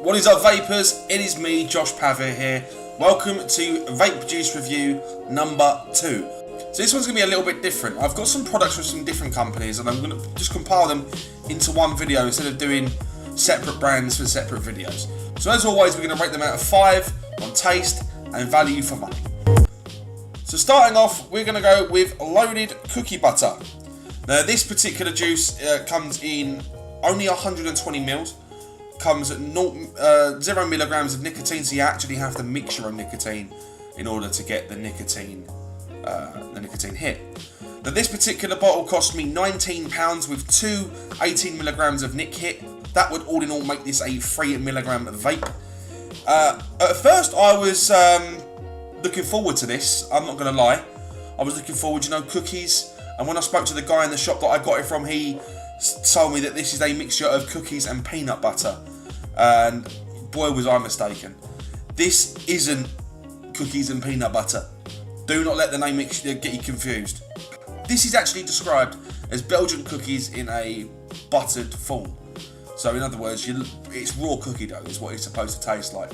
What is up, vapors? It is me, Josh Pavir here. Welcome to Vape Juice review number 2. So this one's going to be a little bit different. I've got some products from some different companies and I'm going to just compile them into one video instead of doing separate brands for separate videos. So as always, we're going to rate them out of 5 on taste and value for money. So starting off, we're going to go with loaded cookie butter. Now this particular juice comes in only 120 mils. Comes at 0 milligrams of nicotine, so you actually have to mix your own nicotine in order to get the nicotine hit. Now this particular bottle cost me £19 with 2 18 milligrams of nic hit. That would all in all make this a 3 milligram vape. At first I was looking forward to this, I'm not going to lie. I was looking forward, cookies. And when I spoke to the guy in the shop that I got it from, he told me that this is a mixture of cookies and peanut butter. And boy was I mistaken. This isn't cookies and peanut butter. Do not let the name get you confused. This is actually described as Belgian cookies in a buttered form. So in other words, it's raw cookie dough is what it's supposed to taste like.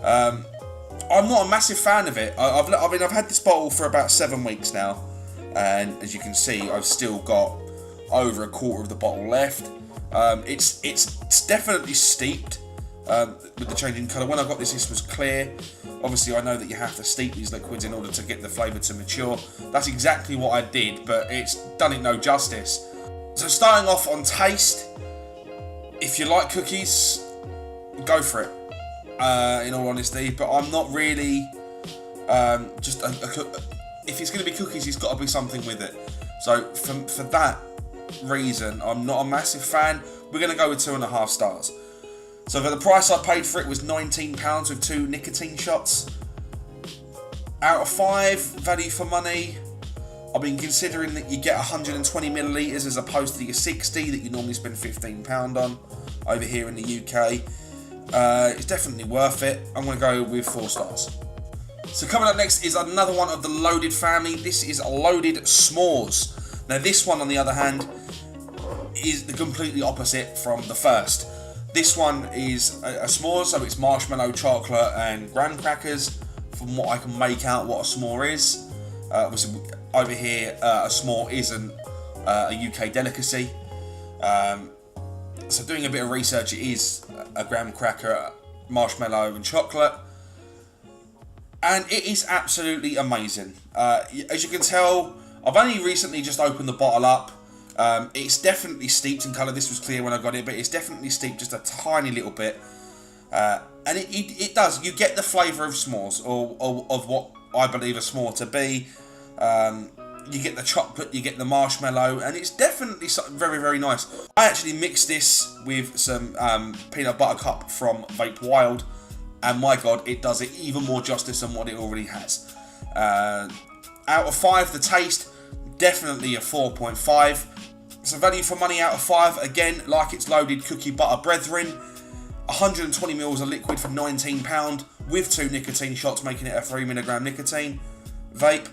I'm not a massive fan of it. I've had this bottle for about 7 weeks now, and as you can see, I've still got over a quarter of the bottle left. It's definitely steeped with the change in colour. When I got this was clear. Obviously I know that you have to steep these liquids in order to get the flavour to mature. That's exactly what I did, but it's done it no justice. So starting off on taste, if you like cookies, go for it, in all honesty, but I'm not really if it's going to be cookies, it's got to be something with it. So for that reason, I'm not a massive fan. We're going to go with 2.5 stars. So for the price I paid for it was £19 with 2 nicotine shots. Out of 5, value for money, I've been considering that you get 120 millilitres as opposed to your 60 that you normally spend £15 on over here in the UK. It's definitely worth it. I'm going to go with 4 stars. So coming up next is another one of the loaded family. This is loaded s'mores. Now this one, on the other hand, is the completely opposite from the first. This one is a s'more, so it's marshmallow, chocolate and graham crackers. From what I can make out what a s'more is. Over here, a s'more isn't a UK delicacy. So doing a bit of research, it is a graham cracker, marshmallow and chocolate. And it is absolutely amazing. As you can tell, I've only recently just opened the bottle up. It's definitely steeped in colour. This was clear when I got it, but it's definitely steeped just a tiny little bit. And it does. You get the flavour of s'mores, or of what I believe a s'more to be. You get the chocolate, you get the marshmallow, and it's definitely very, very nice. I actually mixed this with some peanut butter cup from Vape Wild, and my god, it does it even more justice than what it already has. Out of 5, the taste, definitely a 4.5. So value for money out of 5, again, like its loaded cookie butter brethren. 120 mils of liquid for £19 with 2 nicotine shots, making it a 3 milligram nicotine vape.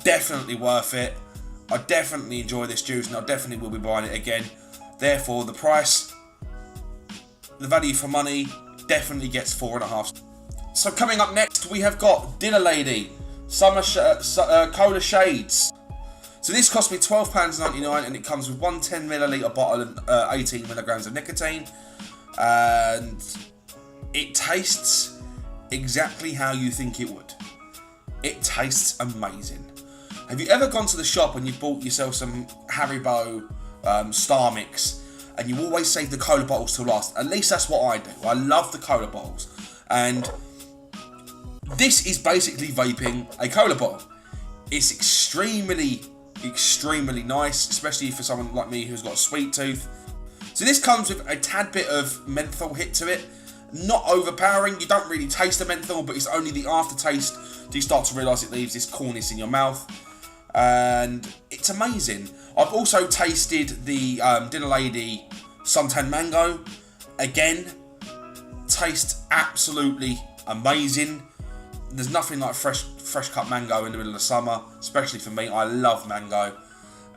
Definitely worth it. I definitely enjoy this juice and I definitely will be buying it again. Therefore, the price, the value for money, definitely gets 4.5. So coming up next, we have got Dinner Lady Summer Cola Shades. So this cost me £12.99 and it comes with one 10ml bottle and 18 milligrams of nicotine. And it tastes exactly how you think it would. It tastes amazing. Have you ever gone to the shop and you bought yourself some Haribo Star Mix and you always save the cola bottles till last? At least that's what I do. I love the cola bottles. And this is basically vaping a cola bottle. It's extremely nice, especially for someone like me who's got a sweet tooth. So this comes with a tad bit of menthol hit to it. Not overpowering, you don't really taste the menthol, but it's only the aftertaste do you start to realise it leaves this coolness in your mouth. And it's amazing. I've also tasted the Dinner Lady Suntan Mango. Again, tastes absolutely amazing. There's nothing like fresh cut mango in the middle of summer, especially for me. I love mango.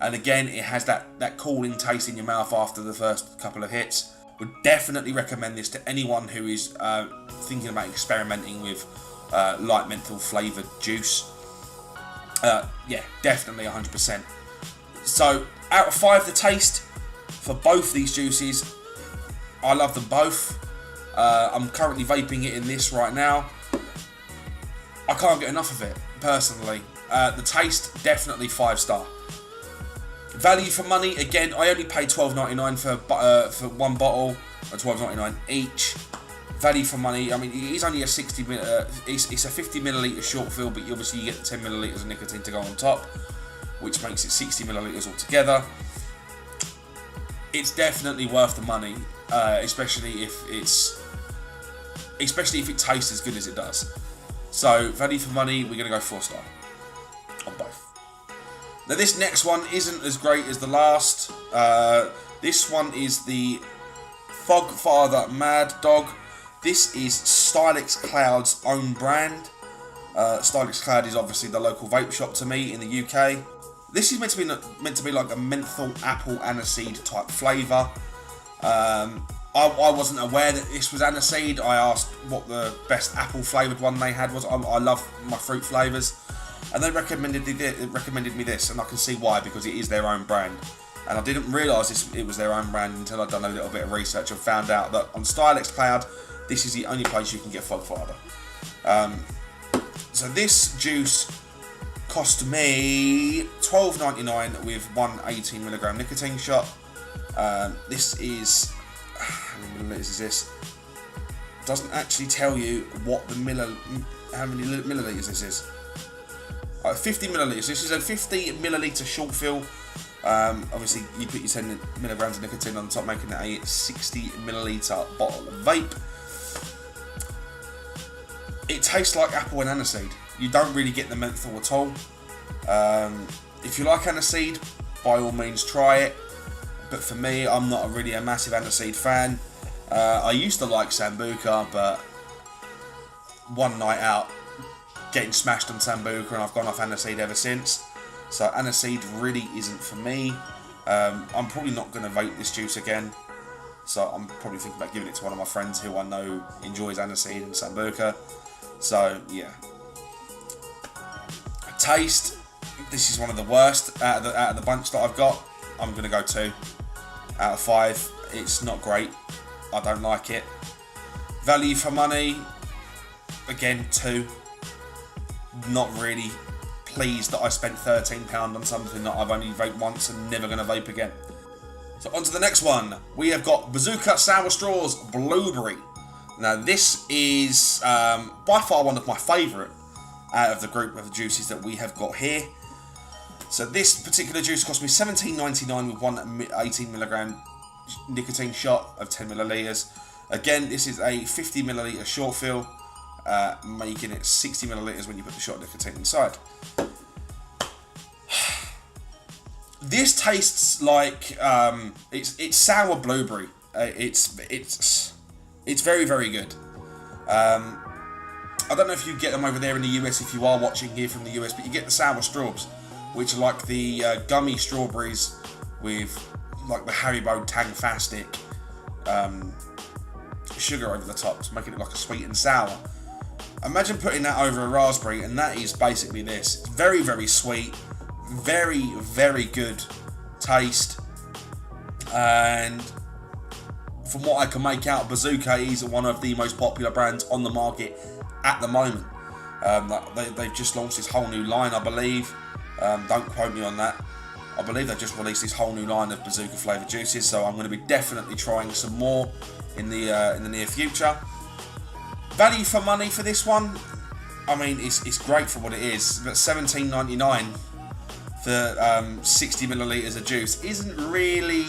And again, it has that cooling taste in your mouth after the first couple of hits. Would definitely recommend this to anyone who is thinking about experimenting with light menthol flavoured juice. Yeah, definitely 100%. So, out of 5, the taste for both these juices, I love them both. I'm currently vaping it in this right now. I can't get enough of it, personally. The taste, definitely 5-star. Value for money, again, I only paid $12.99 for one bottle, or $12.99 each. Value for money, I mean, it is only a 60 it's a 50 milliliter short fill, but obviously you get the 10 milliliters of nicotine to go on top, which makes it 60 milliliters altogether. It's definitely worth the money, especially if it tastes as good as it does. So, value for money, we're going to go 4-star on both. Now, this next one isn't as great as the last. This one is the Fogg Father Mad Dog. This is Stylix Cloud's own brand. Stylix Cloud is obviously the local vape shop to me in the UK. This is meant to be like a menthol, apple, aniseed type flavour. I wasn't aware that this was aniseed. I asked what the best apple flavoured one they had was. I love my fruit flavours, and they recommended me this, and I can see why, because it is their own brand. And I didn't realise it was their own brand until I'd done a little bit of research and found out that on Stylix Cloud, this is the only place you can get Fogg Father. So this juice cost me $12.99 with one 18mg nicotine shot. This is, how many milliliters is this? It doesn't actually tell you what the how many milliliters this is. 50 milliliters. This is a 50 milliliter short fill. Obviously, you put your 10 milligrams of nicotine on top, making it a 60 milliliter bottle of vape. It tastes like apple and aniseed. You don't really get the menthol at all. If you like aniseed, by all means try it. But for me, I'm not really a massive aniseed fan. I used to like Sambuca, but one night out, getting smashed on Sambuca, and I've gone off aniseed ever since. So aniseed really isn't for me. I'm probably not going to vape this juice again. So I'm probably thinking about giving it to one of my friends who I know enjoys aniseed and Sambuca. So yeah. Taste, this is one of the worst out of the bunch that I've got. I'm going to go 2 out of 5. It's not great. I don't like it. Value for money, again 2. Not really pleased that I spent £13 on something that I've only vaped once and never going to vape again. So on to the next one. We have got Bazooka Sour Straws Blueberry. Now this is by far one of my favourite out of the group of the juices that we have got here. So this particular juice cost me $17.99 with one 18mg nicotine shot of 10 milliliters. Again, this is a 50 milliliter short fill, making it 60 milliliters when you put the shot of nicotine inside. This tastes like it's sour blueberry. It's very, very good. I don't know if you get them over there in the US if you are watching here from the US, but you get the sour straws, which are like the gummy strawberries with like the Haribo Tang-Fastic sugar over the top, to making it like a sweet and sour. Imagine putting that over a raspberry, and that is basically this. It's very, very sweet, very, very good taste, and from what I can make out, Bazooka is one of the most popular brands on the market at the moment. They've just launched this whole new line, I believe. Don't quote me on that. I believe they've just released this whole new line of Bazooka flavoured juices, so I'm going to be definitely trying some more in the near future. Value for money for this one, I mean, it's great for what it is, but $17.99 for 60 millilitres of juice isn't really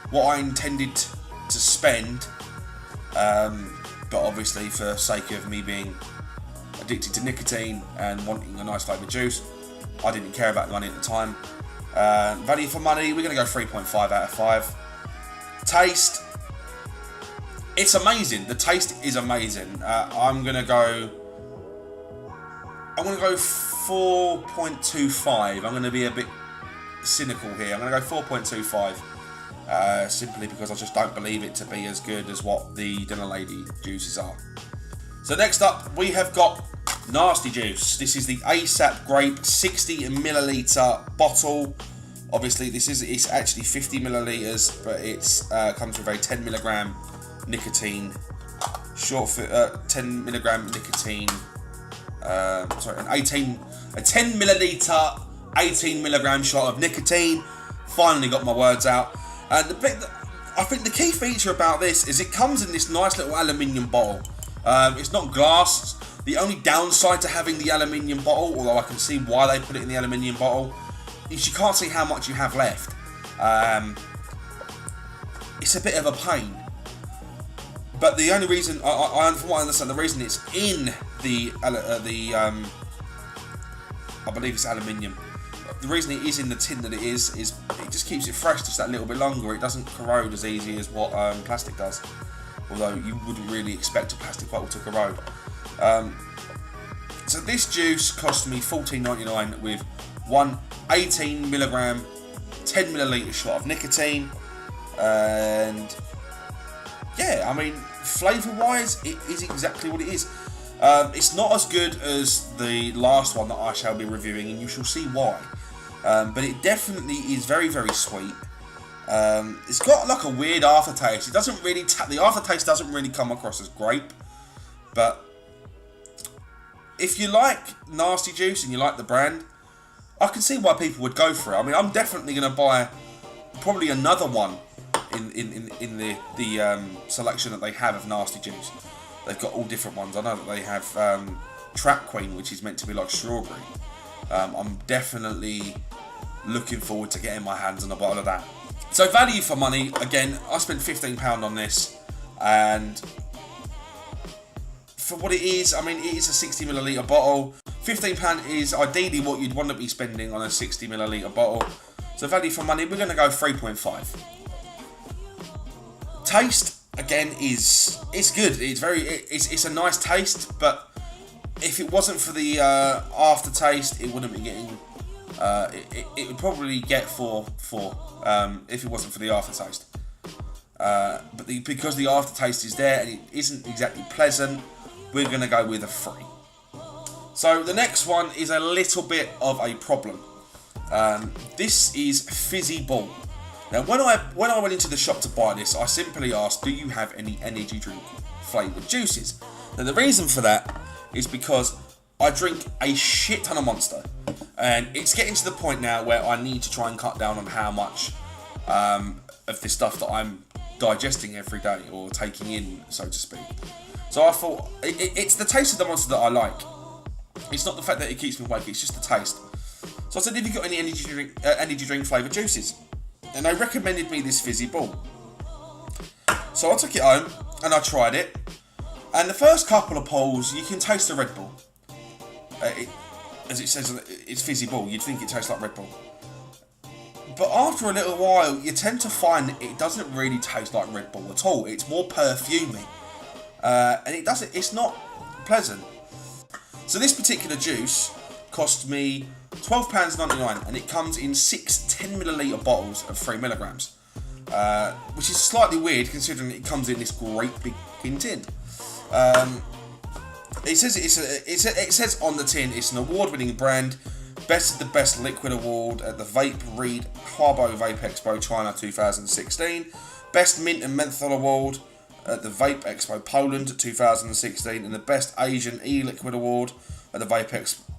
what I intended to spend, but obviously for sake of me being addicted to nicotine and wanting a nice flavoured juice, I didn't care about the money at the time. Value for money, we're going to go 3.5 out of 5. Taste, it's amazing. The taste is amazing. I'm going to go 4.25. I'm going to be a bit cynical here. I'm going to go 4.25. simply because I just don't believe it to be as good as what the Dinner Lady juices are. So next up, we have got Nasty Juice. This is the ASAP Grape 60ml bottle. Obviously, it's actually 50 milliliters, but it's comes with a 10mg nicotine, 10mg nicotine. A 10 milliliter, 18mg shot of nicotine. Finally got my words out. And I think the key feature about this is it comes in this nice little aluminium bottle. It's not glass. The only downside to having the aluminium bottle, although I can see why they put it in the aluminium bottle, is you can't see how much you have left. It's a bit of a pain. But the only reason, from what I understand, the reason it's in I believe it's aluminium. The reason it is in the tin that it is it just keeps it fresh just that little bit longer. It doesn't corrode as easy as what plastic does. Although you wouldn't really expect a plastic bottle to corrode. So this juice cost me $14.99 with one 18mg, 10ml shot of nicotine, and yeah, I mean, flavour-wise, it is exactly what it is. It's not as good as the last one that I shall be reviewing, and you shall see why. But it definitely is very, very sweet. It's got like a weird aftertaste. It doesn't really the aftertaste doesn't really come across as grape, but if you like Nasty Juice and you like the brand, I can see why people would go for it. I mean, I'm definitely going to buy probably another one in the selection that they have of Nasty Juice. They've got all different ones. I know that they have Trap Queen, which is meant to be like strawberry. I'm definitely looking forward to getting my hands on a bottle of that. So value for money, again, I spent £15 on this, and for what it is, I mean, it is a 60ml bottle. £15 is ideally what you'd want to be spending on a 60ml bottle. So value for money, we're going to go 3.5. Taste, again, it's good. It's a nice taste, but if it wasn't for the aftertaste, it wouldn't be getting. It would probably get 4 if it wasn't for the aftertaste. But because the aftertaste is there and it isn't exactly pleasant, we're going to go with a 3. So the next one is a little bit of a problem. This is Fizzy Bomb. Now, when I went into the shop to buy this, I simply asked, do you have any energy drink flavoured juices? Now, the reason for that is because I drink a shit ton of Monster, and it's getting to the point now where I need to try and cut down on how much of this stuff that I'm digesting every day or taking in, so to speak. So I thought, it's the taste of the Monster that I like. It's not the fact that it keeps me awake, it's just the taste. So I said, have you got any energy drink flavoured juices? And they recommended me this Fizzy Bomb. So I took it home and I tried it. And the first couple of pulls, you can taste the Red Bull. As it says, it's Fizzy Bull. You'd think it tastes like Red Bull. But after a little while, you tend to find that it doesn't really taste like Red Bull at all. It's more perfumey. And it's not pleasant. So this particular juice cost me £12.99, and it comes in 6 10ml bottles of 3mg, which is slightly weird considering it comes in this great big tin. It says on the tin it's an award-winning brand, Best of the Best Liquid Award at the Vape Reed Harbo Vape Expo China 2016, Best Mint and Menthol Award at the Vape Expo Poland 2016, and the Best Asian E-Liquid Award at the Vape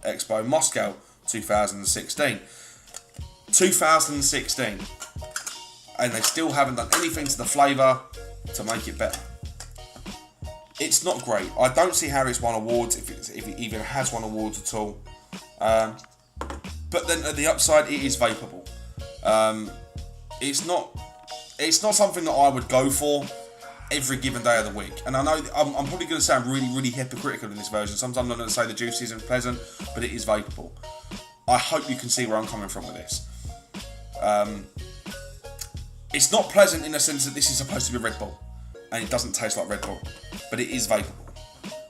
Expo Moscow 2016. 2016. And they still haven't done anything to the flavour to make it better. It's not great. I don't see how it's won awards, if it even has won awards at all. But then at the upside, it is vapeable. It's not something that I would go for every given day of the week. And I know I'm probably going to sound really, really hypocritical in this version. Sometimes I'm going to say the juice isn't pleasant, but it is vapeable. I hope you can see where I'm coming from with this. It's not pleasant in the sense that this is supposed to be Red Bull, and it doesn't taste like Red Bull, but it is vapeable.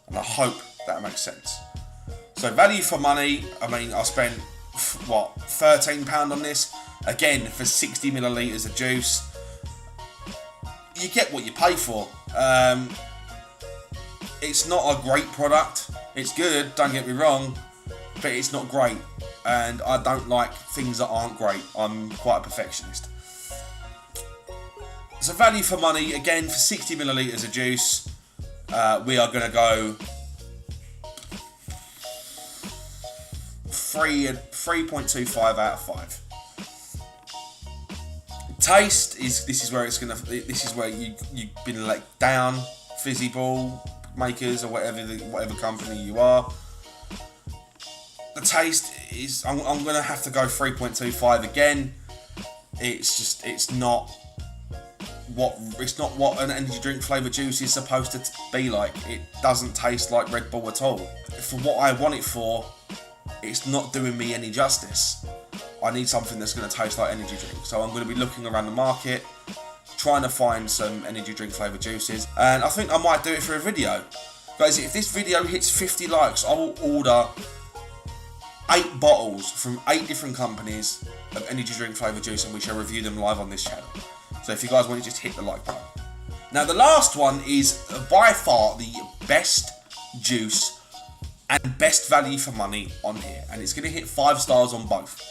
And I hope that makes sense. So value for money, I mean, I spent, £13 on this. Again, for 60ml of juice. you get what you pay for. It's not a great product. It's good, don't get me wrong, but it's not great. And I don't like things that aren't great. I'm quite a perfectionist. So value for money, again, for 60 millilitres of juice, we are going to go 3.25 out of 5. Taste this is where you've been let down, Fizzy Ball makers or whatever company you are. The taste is I'm going to have to go 3.25 again. It's not what an energy drink flavour juice is supposed to be like. It doesn't taste like Red Bull at all. For what I want it for, it's not doing me any justice. I need something that's going to taste like energy drink. So I'm going to be looking around the market, trying to find some energy drink flavour juices. And I think I might do it for a video. Guys, if this video hits 50 likes, I will order 8 bottles from 8 different companies of energy drink flavour juice, and we shall review them live on this channel. So if you guys want to just hit the like button. Now the last one is by far the best juice and best value for money on here, and it's going to hit 5 stars on both.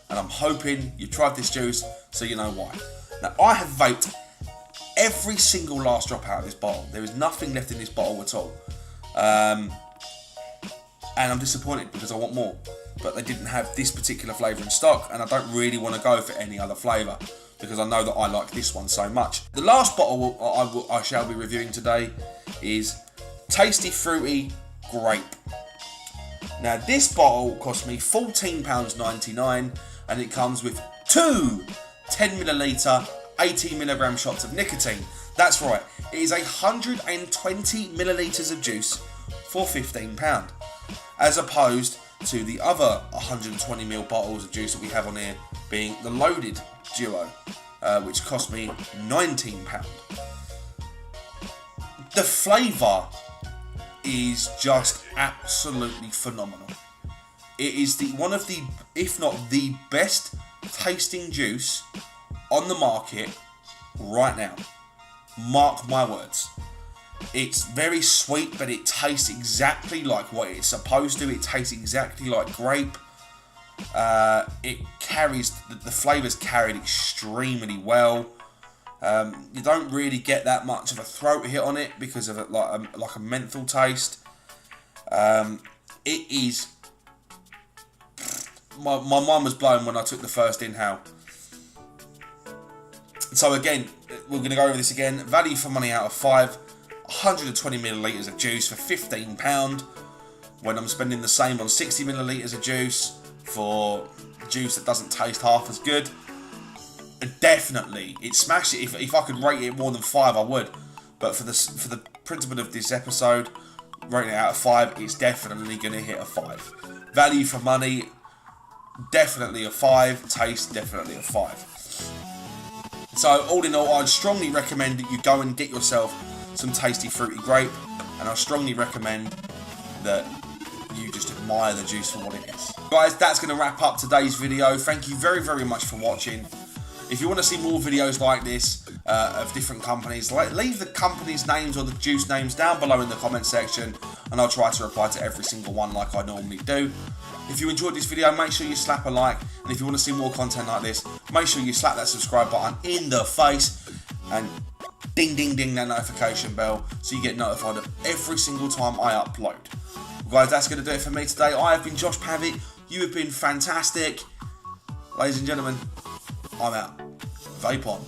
And I'm hoping you tried this juice so you know why. Now I have vaped every single last drop out of this bottle. There is nothing left in this bottle at all. And I'm disappointed because I want more. But they didn't have this particular flavour in stock, and I don't really want to go for any other flavour because I know that I like this one so much. The last bottle I shall be reviewing today is Tasty Fruity Grape. Now this bottle cost me £14.99, and it comes with 2 10ml 80mg shots of nicotine. That's right, it is 120 millilitres of juice for £15, as opposed to the other 120ml bottles of juice that we have on here, being the loaded duo, which cost me £19. The flavour is just absolutely phenomenal. It is one of the, if not the best tasting juice on the market right now. Mark my words. It's very sweet, but it tastes exactly like what it's supposed to. It tastes exactly like grape. It carries, the flavour's carried extremely well. You don't really get that much of a throat hit on it because of it, like a menthol taste. It is. My mind was blown when I took the first inhale. So again, we're going to go over this again. Value for money out of 5. 120 millilitres of juice for £15, when I'm spending the same on 60 millilitres of juice for juice that doesn't taste half as good. Definitely, it smashed it. If I could rate it more than 5, I would. But for the principle of this episode, rating it out of 5, it's definitely going to hit a 5. Value for money, definitely a 5. Taste, definitely a 5. So all in all, I'd strongly recommend that you go and get yourself some Tasty Fruity Grape, and I strongly recommend that you just admire the juice for what it is. Guys, that's going to wrap up today's video. Thank you very, very much for watching. If you want to see more videos like this of different companies, leave the company's names or the juice names down below in the comment section, and I'll try to reply to every single one like I normally do. If you enjoyed this video, make sure you slap a like, and if you want to see more content like this, make sure you slap that subscribe button in the face, and ding ding ding that notification bell so you get notified of every single time I upload. Well, guys, that's going to do it for me today. I have been Josh Pavitt. You have been fantastic. Ladies and gentlemen, I'm out. Vape on.